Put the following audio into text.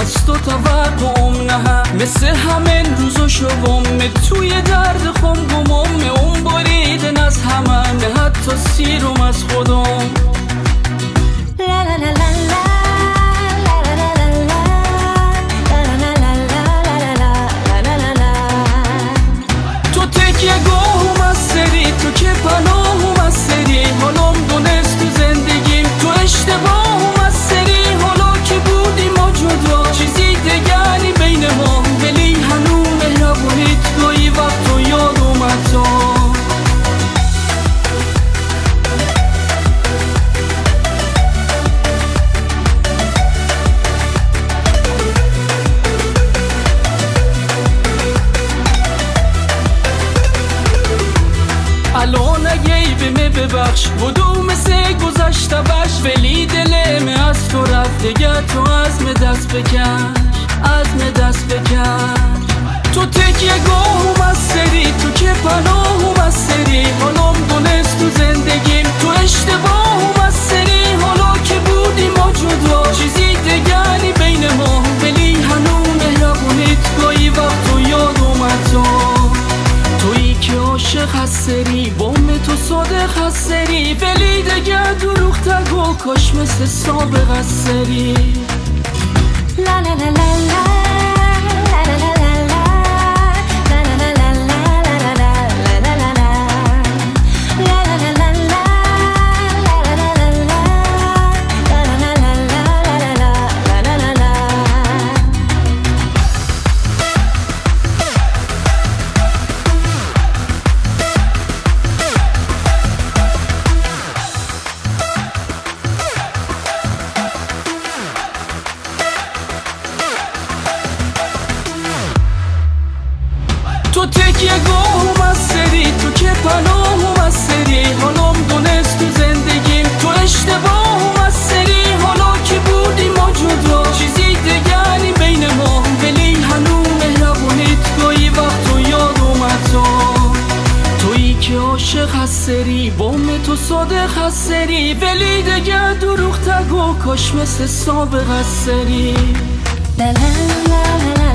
از تو توقعم نه مثل همین روزو شوم توی درد خم گمم اون بریدن از همه نه حتی سیرم از خودم تو تکیه گاهم از سری تو که پناهم از سری حالم دونست تو زندگیم تو اشتباهم از سری حالا که بودیم ما جدا چیزی دگری بین ما ولی هنوز مهربونیت گاهی وقت تو یاد اومد تو الان اگه بمه ببخش بودو مثل گذشته باش ولی دلم از تو رفت دیگه تو عزم دست بکش عزم دست بکش تو تکیه گاهم از سری تو که پناهم از سری حالم دونست تو زندگیم تو اشتباهم از سری حالا که بودیم ما جدا چیزی دگری بین ما ولی هنوز مهربونیت گاهی وقت تو یاد اومد تو تویی که عاشق هستری بوم تو صادق هستری ولی دیگه دروغ تگو کاش مثل سابق هستری لا لا لا لا لا تو تکیه گاهم از سری تو که پناهم از سری حالم دونست تو زندگیم تو اشتباهم از سری حالا که بودیم ما جدا چیزی دگری بین ما ولی هنوز مهربونیت گاهی وقت تو یاد اومد تو تویی که عاشق هستری بوم تو صادق هستری ولی دیگه دروغ تگو کاش مثل سابق هستری لا لا لا لا